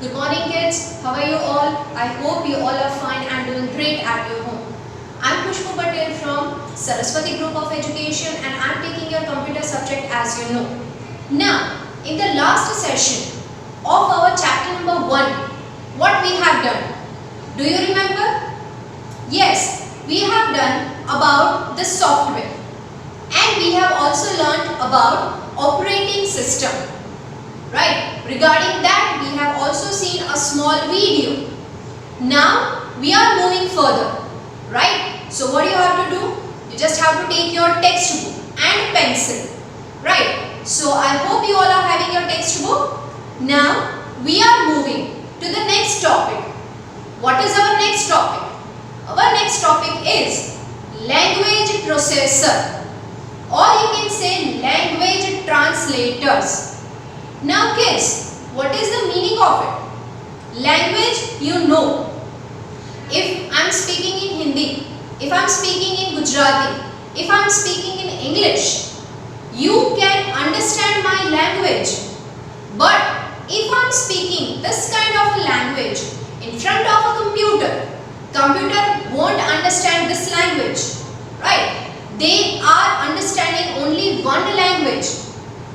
Good morning kids, how are you all? I hope you all are fine and doing great at your home. I'm Khushbu Patel from Saraswati Group of Education and I'm taking your computer subject as you know. Now, in the last session of our chapter number 1, what we have done? Do you remember? Yes, we have done about the software and we have also learnt about operating system. Right, regarding that we have also seen a small video. Now we are moving further, right? So what do you have to do? You just have to take your textbook and pencil, right? So I hope you all are having your textbook. Now we are moving to the next topic. What is our next topic? Our next topic is language processor, or you can say language translators. Now kids, what is the meaning of it? Language, you know. If I am speaking in Hindi, if I am speaking in Gujarati, if I am speaking in English, you can understand my language. But if I am speaking this kind of a language in front of a computer, computer won't understand this language, right? They are understanding only one language,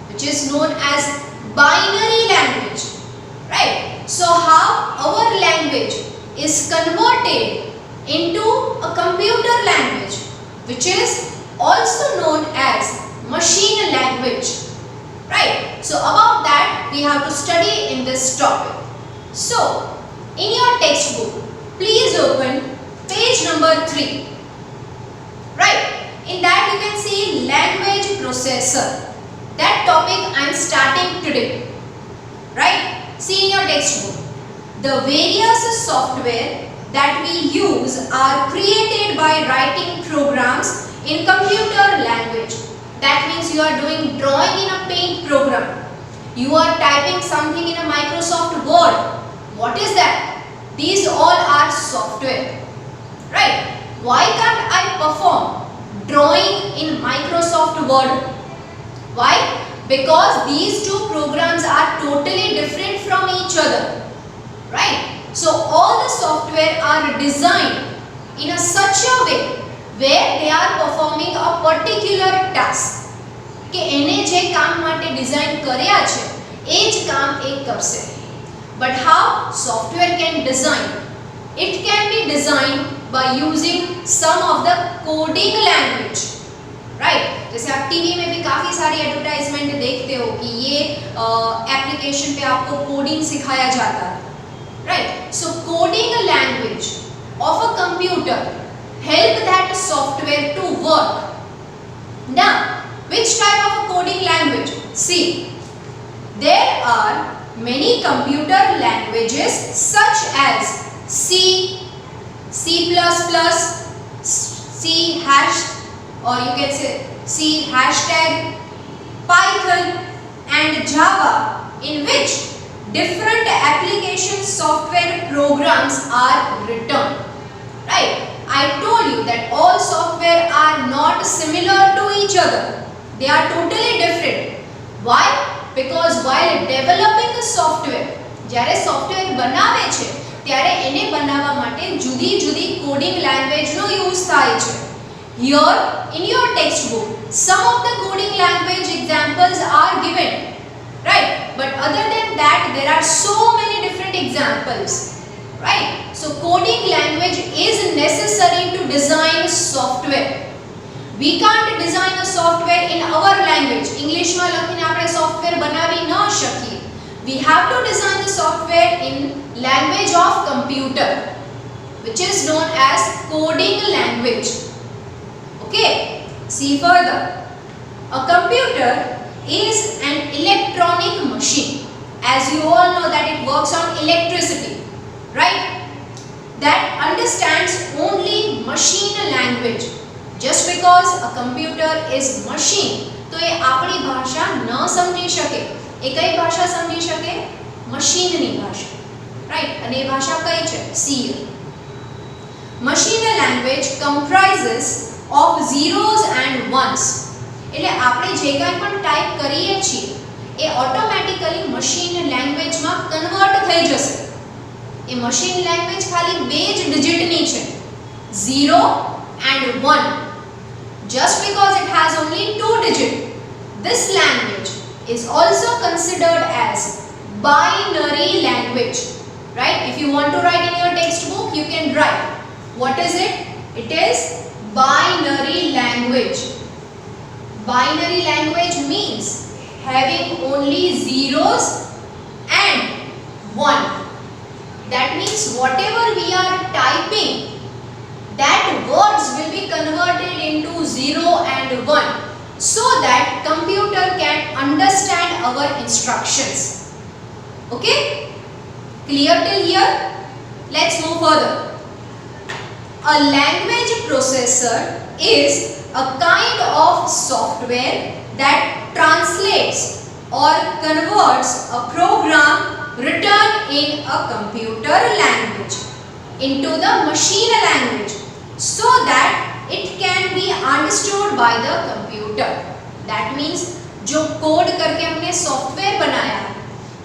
which is known as binary language, right? So how our language is converted into a computer language, which is also known as machine language, right? So about that we have to study in this topic. So in your textbook, please open page number 3, right? In that you can see language processor. That topic I am starting today, right? See in your textbook. The various software that we use are created by writing programs in computer language. That means you are doing drawing in a paint program. You are typing something in a Microsoft Word. What is that? These all are software, right? Why can't I perform drawing in Microsoft Word? Why? Because these two programs are totally different from each other, right? So all the software are designed in a such a way where they are performing a particular task. કે એને જે કામ માટે design કર્યા છે એ જ કામ એ કરશે. But how software can design? It can be designed by using some of the coding language. Right जैसे आप टीवी में भी काफ़ी सारी एडवर्टाइजमेंट देखते हो कि ये एप्लीकेशन पे आपको कोडिंग सिखाया जाता है, right? So coding language of a computer help that software to work. Now which type of a coding language? See there are many computer languages such as C, C++, C hash, or you can say C hashtag, Python and Java, in which different application software programs are written, right? I told you that all software are not similar to each other. They are totally different. Why? Because while developing the software, જ્યારે software બનાવે છે ત્યારે એને બનાવવા માટે જુદી જુદી coding લેંગ્વેજનો use થાય છે. Here in your textbook, some of the coding language examples are given, right? But other than that, there are so many different examples, right? So coding language is necessary to design software. We can't design a software in our language. English માં લખીને આપણે software બનાવી ન શકીએ. We have to design the software in language of computer, which is known as coding language. Okay, see further. A computer is an electronic machine. As you all know that it works on electricity, right? That understands only machine language. Just because a computer is machine, तो ये आपली भाषा न समझी शके. એ કઈ ભાષા સમજી શકે? મશીનની ભાષા, રાઈટ? અને એ ભાષા કઈ છે? C. Machine language comprises of zeros and ones. એટલે આપણે જે કાંઈ પણ ટાઈપ કરીએ છીએ એ ઓટોમેટિકલી મશીન લેંગ્વેજમાં કન્વર્ટ થઈ જશે. એ મશીન લેંગ્વેજ ખાલી બે જ ડિજિટની છે, 0 and 1. Just because it has only 2 digits, this language is also considered as binary language. Right? If you want to write in your textbook, you can write. What is it? It is binary language. Binary language means having only zeros and 1. That means whatever we are typing, that words will be converted into 0 and 1 so that computer can understand our instructions. Okay? Clear till here? Let's move further. A language processor is a kind of software that translates or converts a program written in a computer language into the machine language so that it can be understood by the computer. That means जो code करके हमने software बनाया है,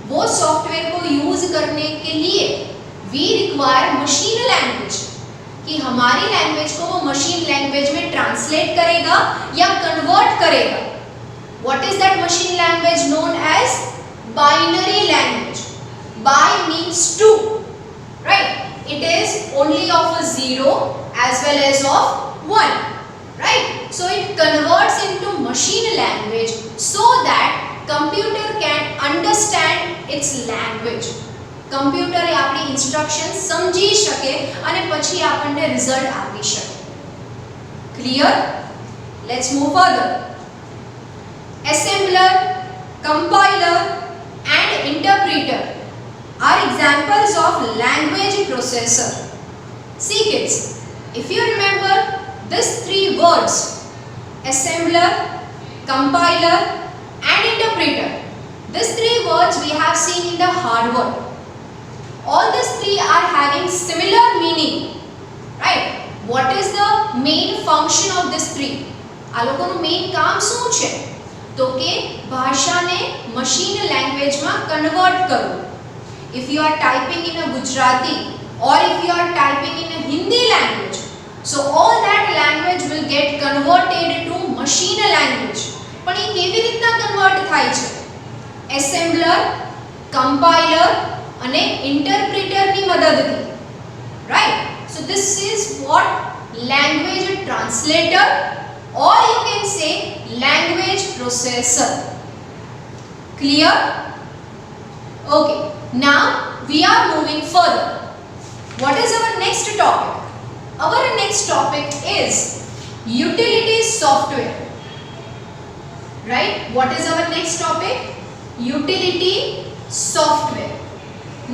वो software को use करने के लिए we require machine language, कि हमारी लैंग्वेज को वो मशीन लैंग्वेज में ट्रांसलेट करेगा या कन्वर्ट करेगा. What is that machine language known as? Binary language. Bi means 2, right? It is only of a 0 as well as of 1, right? So it converts into machine language so that computer can understand its language. Computer એ આપણી instruction સમજી શકે અને પછી આપણને result આપી શકે. Clear? Let's move further. Assembler, compiler and interpreter are examples of language processor. See kids, if you remember these 3 words, assembler, compiler and interpreter, these 3 words we have seen in the hard work. All these 3 are having similar meaning, right? What is the main function of these 3? આ લોકોનું main કામ શું છે? તો કે ભાષાને machine લેંગ્વેજમાં convert કરવું. If you are typing in a Gujarati or if you are typing in a Hindi language, so all that language will get converted to machine language. પણ એ કેવી રીતના કન્વર્ટ થાય છે? Assembler, compiler અને interpreter ની મદદથી. Right? So this is what language translator or you can say language processor. Clear? Okay. Now we are moving further. What is our next topic? Our next topic is utility software. Right? What is our next topic? Utility software.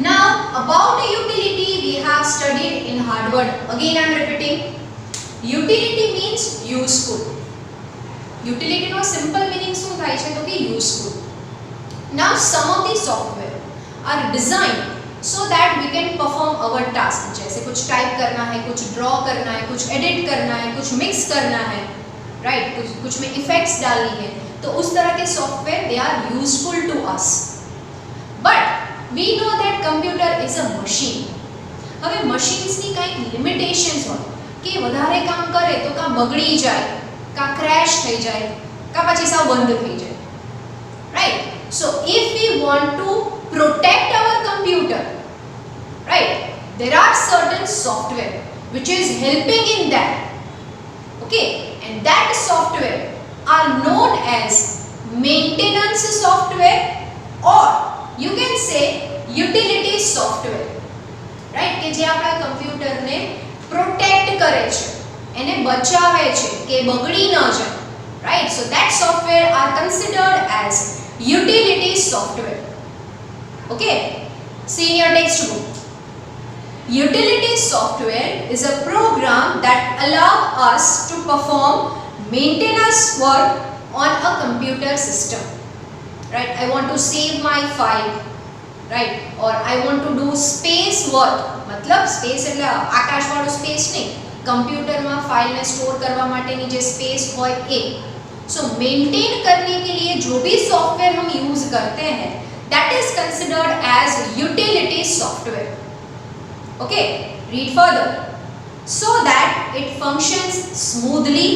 Now about utility we have studied in Harvard. Again I am repeating. Utility means useful. Utility no simple meaning શું થાય છે તો કે useful. Now some of the software are designed so that we can perform our task. जैसे कुछ type करना है, कुछ ड्रॉ करना है, कुछ एडिट करना है, कुछ मिक्स करना है, राइट? कुछ में इफेक्ट्स डालनी है, तो उस तरह के software they are useful to us. But we know that computer is a machine. હવે મશીન્સની કંઈક લિમિટેશન્સ હોય કે વધારે કામ કરે તો કાં બગડી જાય, કાં ક્રેશ થઈ જાય, કાં પછી સાવ બંધ થઈ જાય, right? So if we want to protect our computer, right, there are certain software which is helping in that. Okay, and that software are known as maintenance software or you can say utility software, right? કે જે આપણા કમ્પ્યુટરને protect કરે છે, એને બચાવે છે કે બગડી ન જાય, right? So that software are considered as utility software. Okay, see in your textbook. Utility software is a program that allow us to perform maintenance work on a computer system. Right? I want to save my file, right? Or I want to do space work. मतलब space એટલે આકાશવાળું space નહીં, કમ્પ્યુટરમાં ફાઇલને store કરવા માટેની જે space હોય એ. सो maintain करने के लिए जो भी सॉफ्टवेयर हम यूज करते हैं that is considered as utility software. Okay, read further. So that it functions smoothly.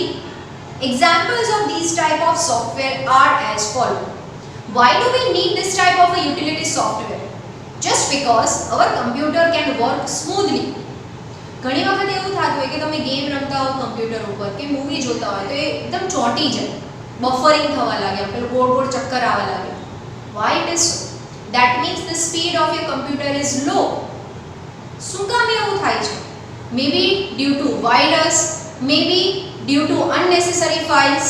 Examples of these type of software are as follow. Why do we need this type of a utility software? Just because our computer can work smoothly. ઘણી વખત એવું થતું હોય કે તમે game રમતા હો computer ઉપર કે મૂવી જોતા હોય તો એ એકદમ ચોંટી જાય, બફરિંગ થવા લાગે, પેલું ગોળ ગોળ ચક્કર આવવા લાગે. Why it is so? That means the speed of your computer is low. શું કામ એવું થાય છે? Maybe due to virus, maybe due to unnecessary files,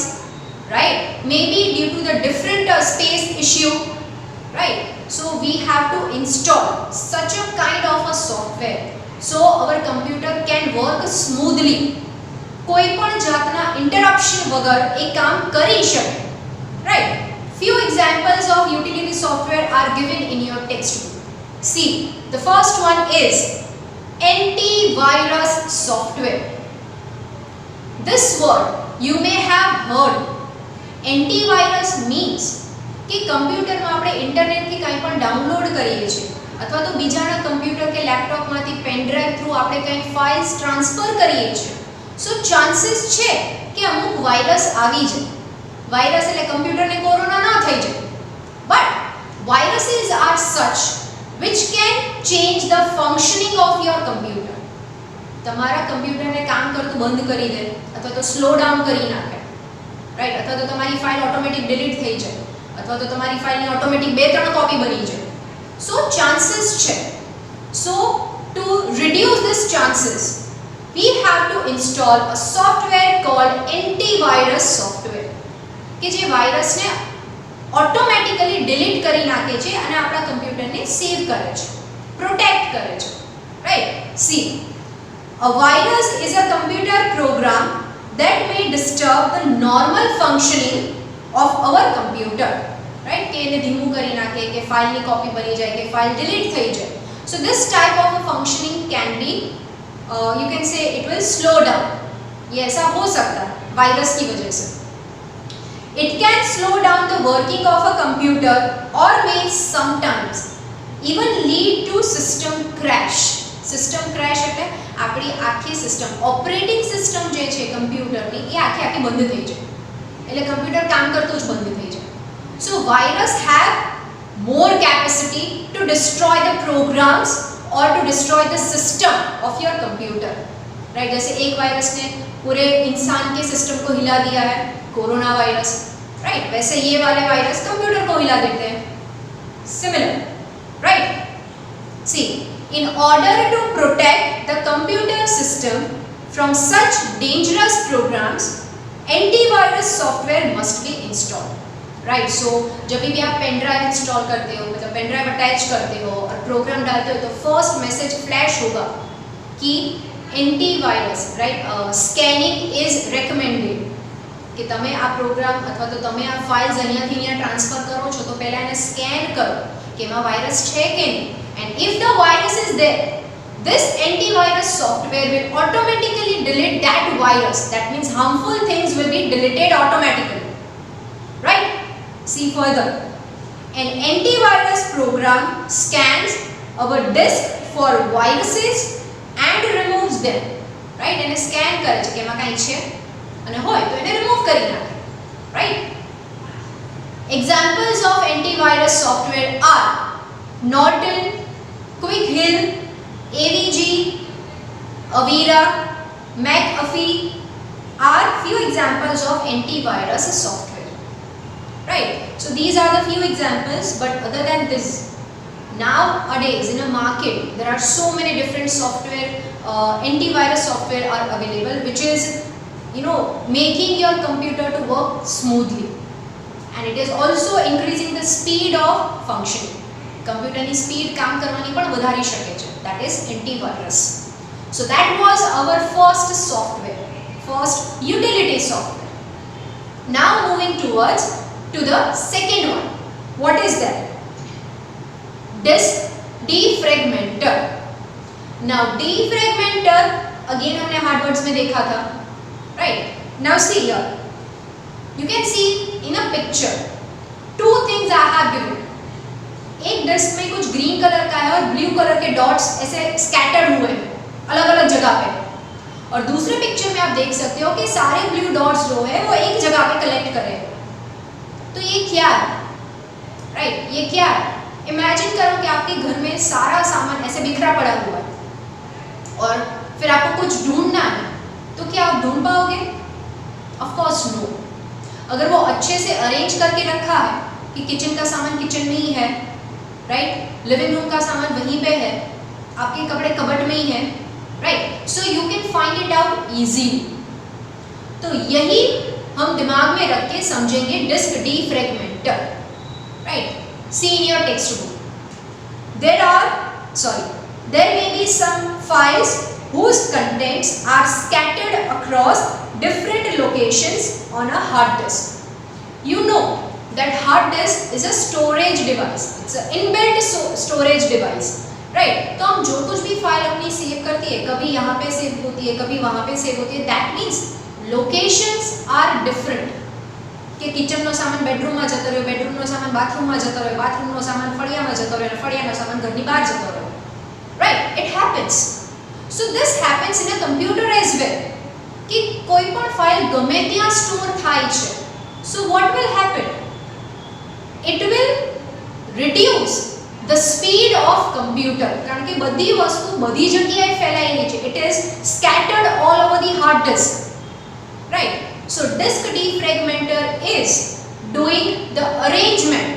right? Maybe due to the different space issue, right? So we have to install such a kind of a software so our computer can work smoothly. કોઈ પણ જાતના interruption વગર એ કામ કરી શકે, right? Few examples of utility software are given in your textbook. See, the first one is antivirus software. This word you may have heard. Antivirus means કે કમ્પ્યુટરમાં આપણે ઇન્ટરનેટથી કંઈ પણ ડાઉનલોડ કરીએ છીએ અથવા તો બીજાના કમ્પ્યુટર કે લેપટોપમાંથી પેન ડ્રાઈવ થ્રુ આપણે કંઈ ફાઇલ્સ ટ્રાન્સફર કરીએ છીએ, સો ચાન્સીસ છે કે અમુક વાયરસ આવી જાય. વાયરસ એટલે કમ્પ્યુટરને કોરોના ન થઈ જાય, but viruses are such which can change the functioning of your computer. તમારા કમ્પ્યુટરને કામ કરતું બંધ કરી દે અથવા તો સ્લો ડાઉન કરી નાખે, રાઈટ? અથવા તો તમારી ફાઇલ ઓટોમેટિક ડિલીટ થઈ જાય અથવા તો તમારી ફાઇલની ઓટોમેટિક 2-3 કોપી બની જાય. સો ચાન્સીસ છે. સો two reduce this chances we have to install a software called antivirus software કે જે વાયરસને ઓટોમેટિકલી ડિલીટ કરી નાખે છે અને આપણા કમ્પ્યુટરને સેવ કરે છે, પ્રોટેક્ટ કરે છે, right? C, a virus is a computer program that may disturb the normal functioning of our computer, right? કે એને ધીમું કરી નાખે કે ફાઇલની કોપી બની જાય કે ફાઇલ ડિલીટ થઈ જાય. So this type of a functioning can be you can say it will slow down. ये ऐसा हो सकता है वायरस की वजह से. It can slow down the working of a computer or may sometimes even lead to system crash. System crash એટલે આપણી આખી સિસ્ટમ, ઓપરેટિંગ સિસ્ટમ જે છે કમ્પ્યુટરની એ આખી બંધ થઈ જાય, એટલે કમ્પ્યુટર કામ કરતું જ બંધ થઈ જાય. So virus have more capacity to destroy the programs or to destroy the system of your computer, right? जैसे एक वायरस ने पूरे इंसान के सिस्टम को हिला दिया है, कोरोना वायरस, राइट? वैसे ये वाले वायरस कंप्यूटर को हिला देते हैं, similar, right? See, in order to protect the computer system from such dangerous programs, antivirus software must be installed, right? So जब भी आप पेन ड्राइव इंस्टॉल करते हो, मतलब पेन ड्राइव अटैच करते हो और प्रोग्राम डालते हो तो फर्स्ट मैसेज फ्लैश होगा कि antivirus, right, scanning is recommended, કે તમે આ પ્રોગ્રામ અથવા તો તમે આ ફાઇલ્સ અહીંયાથી અહીંયા ટ્રાન્સફર કરો છો તો પહેલા એને સ્કેન કરો કે એમાં વાયરસ છે કે નહીં, and if the virus is there, this antivirus software will automatically delete that virus. That means harmful things will be deleted automatically, right? See further, an antivirus program scans our disk for viruses and removes them, right? એને scan કરે છે કે એમાં કાંઈ છે અને હોય તો એને રિમૂવ કરી નાખે, right? Examples of antivirus software are Norton, Quick Heal, AVG, Avira, McAfee are few examples of antivirus software, right? So these are the few examples, but other than this, nowadays in a market there are so many different software, antivirus software are available, which is making your computer to work smoothly, and it is also increasing the speed of functioning. Computer ની speed કામ કરવાની પણ વધારી શકે છે, that is antivirus. So that was our first software, first utility software. Now moving towards to the second one. What is that? Disk defragmenter. Now defragmenter again हमने hard words में देखा था, right? Now see here, you can see in a picture two things I have given, एक disc में कुछ green colour का है और ब्लू कलर के डॉट्स ऐसे स्कैटर्ड हुए हैं अलग अलग जगह पे, और दूसरे पिक्चर में आप देख सकते हो कि सारे ब्लू डॉट्स जो है वो एक जगह पे कलेक्ट करे हैं। तो ये क्या है, राइट? ये क्या है? इमेजिन करो कि आपके घर में सारा सामान ऐसे बिखरा पड़ा हुआ है और फिर आपको कुछ ढूंढना है, तो क्या आप ढूंढ पाओगे? Of course no. अगर वो अच्छे से अरेंज करके रखा है कि किचन का सामान किचन में ही है, राइट, लिविंग रूम का सामान वहीं पे है, आपके कपड़े कबर्ड में ही है, right, so you can find it out easily. तो यही हम दिमाग में रख के समझेंगे disk defragmenter, right? See in your textbook. There may be some files whose contents are scattered across different locations on a hard disk. You know that hard disk is a storage device. It's an inbuilt storage device, right? तो हम जो कुछ भी file अपनी save करती है, कभी यहाँ पे सेव होती है, कभी वहाँ पे सेव होती है, that means locations are different. કે કિચનનો સામાન બેડરૂમમાં જતો રહ્યો, બેડરૂમનો સામાન બાથરૂમમાં જતો રહ્યો, બાથરૂમનો સામાન ફળિયામાં જતો રહ્યો, ફળિયાનો સામાન ઘરની બહાર જતો રહ્યો, right? It happens. So this happens in a computer as well, કે કોઈ પણ ફાઇલ ગમે ત્યાં સ્ટોર થાય છે. So what will happen? It will reduce the speed of computer, કારણ કે બધી વસ્તુ બધી જગ્યાએ ફેલાયેલી છે. It is scattered all over the hard disk, right? So disk defragmenter is doing the arrangement.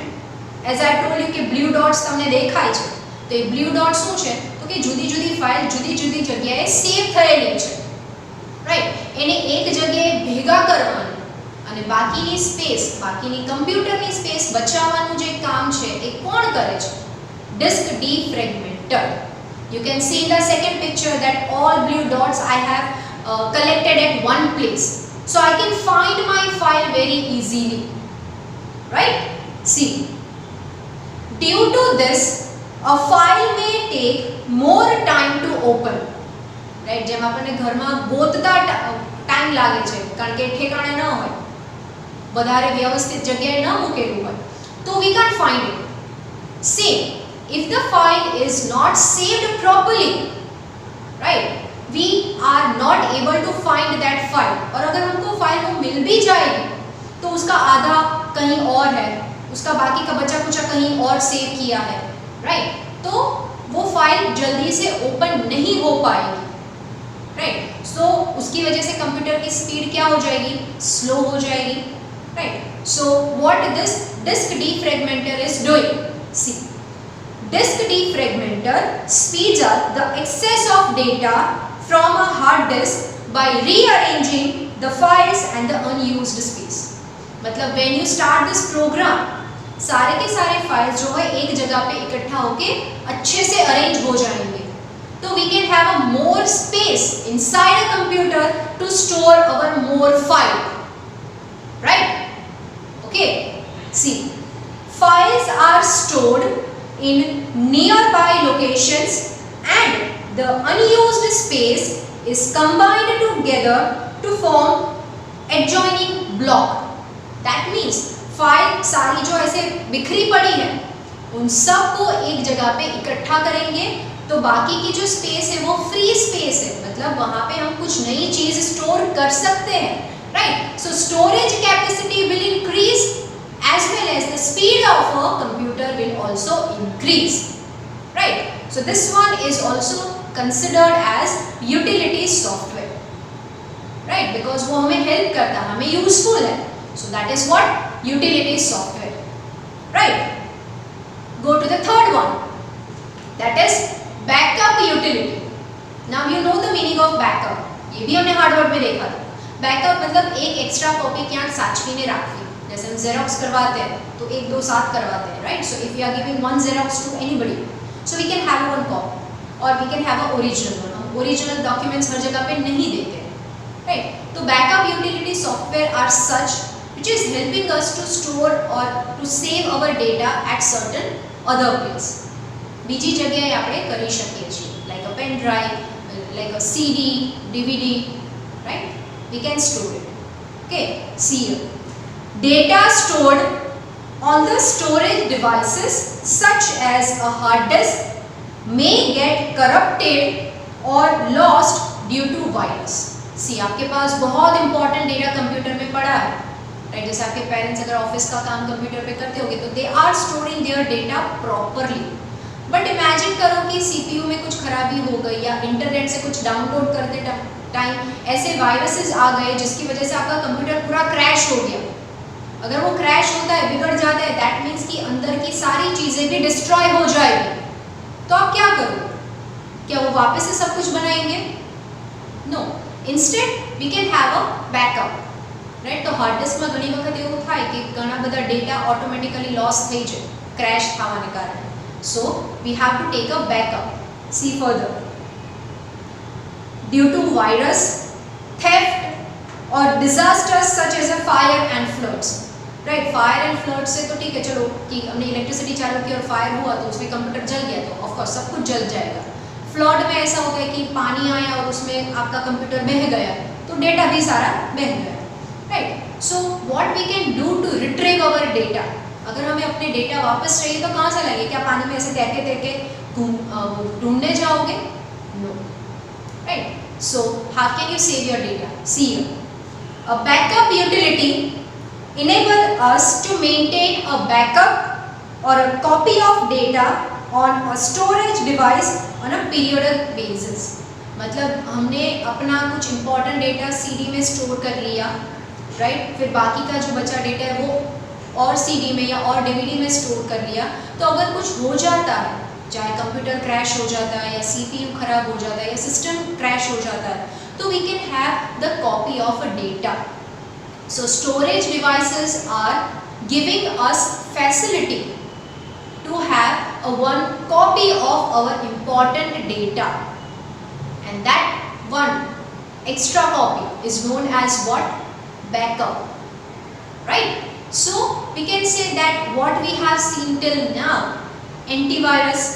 As I told you કે blue dots તમને દેખાય છે, તો એ blue dots શું છે? તો કે જુદી જુદી ફાઇલ જુદી જુદી જગ્યાએ સેવ થયેલી છે, રાઈટ? એને એક જગ્યાએ ભેગા કરવાનું અને બાકીની સ્પેસ, બાકીની કમ્પ્યુટરની સ્પેસ બચાવવાનું જે કામ છે એ કોણ કરે છે? disk defragmenter. You can see in the second picture that all blue dots I have collected at one place. So I can find my file very easily, right? See, due to this, a file may take more time to open, right? જેમ આપણને ઘરમાં ગોતતા time લાગે છે, કારણ કે ઠેકાણે ન હોય, વધારે વ્યવસ્થિત જગ્યાએ ન મૂકેલું હોય, તો we can't find it. Same, if the file is not saved properly, right? We are not able to find that file. और अगर हमको फाइल वो मिल भी जाएगी तो उसका आधा कहीं और है, उसका बाकी का बचा कुचा कहीं और सेव किया है, राइट? तो वो फाइल जल्दी से ओपन नहीं हो पाएगी, राइट? सो उसकी वजह से कंप्यूटर की स्पीड क्या हो जाएगी? स्लो हो जाएगी, right? So what this disk defragmenter is doing? See, disk defragmenter speeds up the excess of data from a hard disk by rearranging the files and the unused space. मतलब when you start this program, सारे के सारे files जो है एक जगह पे इकट्ठा होके अच्छे से अरेंज हो जाएंगे, तो we can have a more space inside a computer to store our more file, right? Okay, see, files are stored in nearby locations and the unused space is combined together to form adjoining block. That means file सारी जो ऐसे बिखरी पड़ी है उन सब को एक जगह पे इकट्ठा करेंगे, तो बाकी की जो स्पेस है वो फ्री स्पेस है, मतलब वहां पे हम कुछ नई चीज स्टोर कर सकते हैं, right? So storage capacity will increase as well as the speed of a computer will also increase, right? So this one is also considered as utility software, right? Because वो हमें help करता है, हमें useful है, so that is what utility software, right? Go to the third one, that is backup utility. Now you know the meaning of backup. ये भी हमने Harvard में देखा था. Backup मतलब एक एक्स्ट्रा कॉपी क्या साचवीने रखी, जैसे हम जेरोक्स करवाते हैं तो एक दो साथ करवाते हैं, right? So if you are giving one xerox to anybody, so we can have one copy और we can have a original one. हम ओरिजिनल डॉक्यूमेंट्स हर जगह पे नहीं देते, राइट? तो backup utility software are such which is helping us to store or to save our data at certain other place. બીજી જગ્યાએ આપણે કરી શકીએ છીએ, like a pen drive, like a CD, DVD, right? We can store it. Okay, see here. Data stored on the storage devices such as a hard disk may get corrupted or lost due to virus. See, आपके पास बहुत important data computer में पड़ा है, right? जैसे आपके parents अगर office का काम कंप्यूटर पे करते होंगे तो they are storing their data properly. But imagine करो कि सीपीयू में कुछ खराबी हो गई या इंटरनेट से कुछ डाउनलोड करते टाइम ऐसे वायरसेस आ गए जिसकी वजह से आपका कंप्यूटर पूरा क्रैश हो गया. अगर वो क्रैश होता है, बिगड़ जाता है, दैट मीन्स कि अंदर की सारी चीज़ें भी डिस्ट्रॉय हो जाएगी. तो आप क्या करोगे? क्या वो वापस से सब कुछ बनाएंगे? No. Instead we can have a backup, right? तो हार्ड डिस्क में ઘણી વખત એવું થાય કે ઘણા બધા ડેટા ઓટોમેટિકલી લોસ થઈ જાય ક્રેશ થવાને કારણે. So we have to take a backup. See further. Due to virus, theft or disasters such as a fire and floods. Right? Fire and floods से तो ठीक है, चलो कि हमने इलेक्ट्रिसिटी चालू की और फायर हुआ तो उसमें कंप्यूटर जल गया तो ऑफ कोर्स सब कुछ जल जाएगा. फ्लड में ऐसा होता है कि पानी आया और उसमें आपका कंप्यूटर बह गया तो डेटा भी सारा बह गया. Right? So what we can do to retrieve our data. अगर हमें अपने डेटा वापस चाहिए तो कहाँ से लाएंगे? क्या पानी में ऐसे तैरके तैरके ढूंढने जाओगे? No. Right? So how can you save your data? See here. A backup utility enable us to maintain a backup or a copy of data on a storage device on a periodic basis. मतलब हमने अपना कुछ important data CD में store कर लिया, right? फिर बाकी का जो बचा डेटा है वो और CD में या और DVD में स्टोर कर लिया. तो अगर कुछ हो जाता है, चाहे कंप्यूटर क्रैश हो जाता है या CPU खराब हो जाता है या सिस्टम क्रैश हो जाता है, तो we can have the copy of a data. So storage devices are giving us facility to have a one copy of our important data, and that one extra copy is known as what? Backup. Right? So we can say that what we have seen till now, antivirus,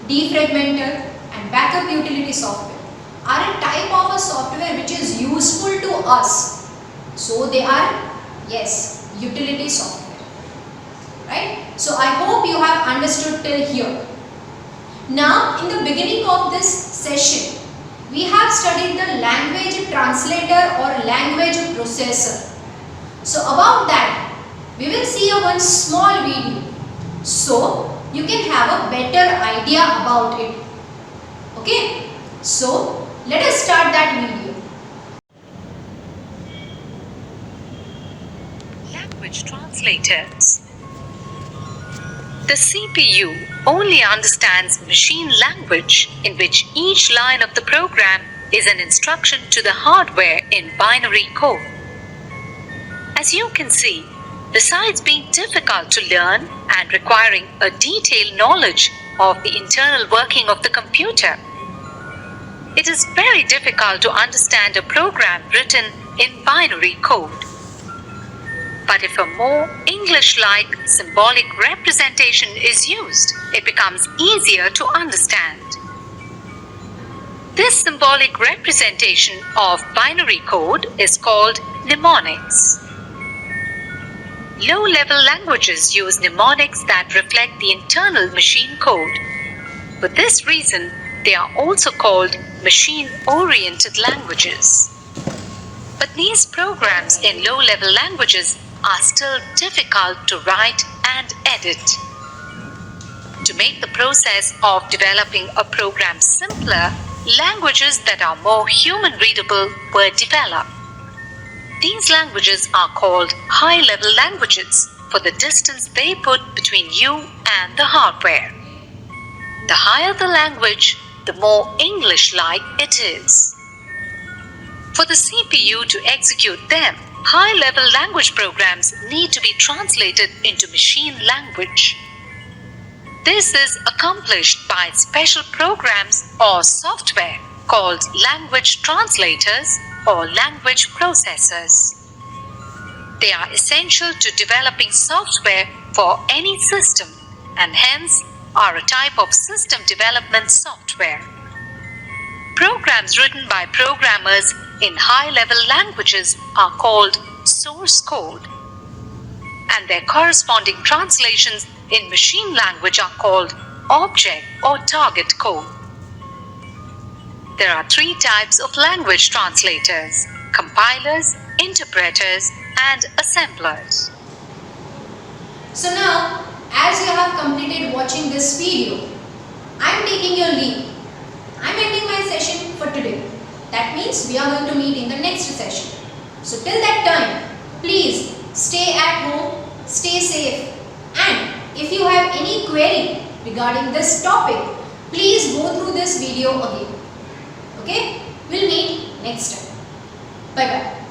defragmenter and backup utility software are a type of a software which is useful to us. So they are, yes, utility software. Right? So I hope you have understood till here. Now in the beginning of this session, we have studied the language translator or language processor. So about that, we will see a one small video. So you can have a better idea about it. Okay? So let us start that video. Language translators. The CPU only understands machine language in which each line of the program is an instruction to the hardware in binary code. As you can see, besides being difficult to learn and requiring a detailed knowledge of the internal working of the computer, it is very difficult to understand a program written in binary code. But if a more English-like symbolic representation is used, it becomes easier to understand. This symbolic representation of binary code is called mnemonics. Low-level languages use mnemonics that reflect the internal machine code. For this reason, they are also called machine-oriented languages. But these programs in low-level languages are still difficult to write and edit. To make the process of developing a program simpler, languages that are more human-readable were developed. These languages are called high-level languages for the distance they put between you and the hardware. The higher the language, the more English-like it is. For the CPU to execute them, high-level language programs need to be translated into machine language. This is accomplished by special programs or software called language translators or language processors. They are essential to developing software for any system and hence are a type of system development software. Programs written by programmers in high-level languages are called source code. and their corresponding translations in machine language are called object or target code. There are three types of language translators: compilers, interpreters, and assemblers. So now, as you have completed watching this video, I am taking your leave. I am ending my session for today. That means we are going to meet in the next session. So till that time, please stay at home, stay safe, and if you have any query regarding this topic, please go through this video again. Okay? We'll meet next time. Bye bye.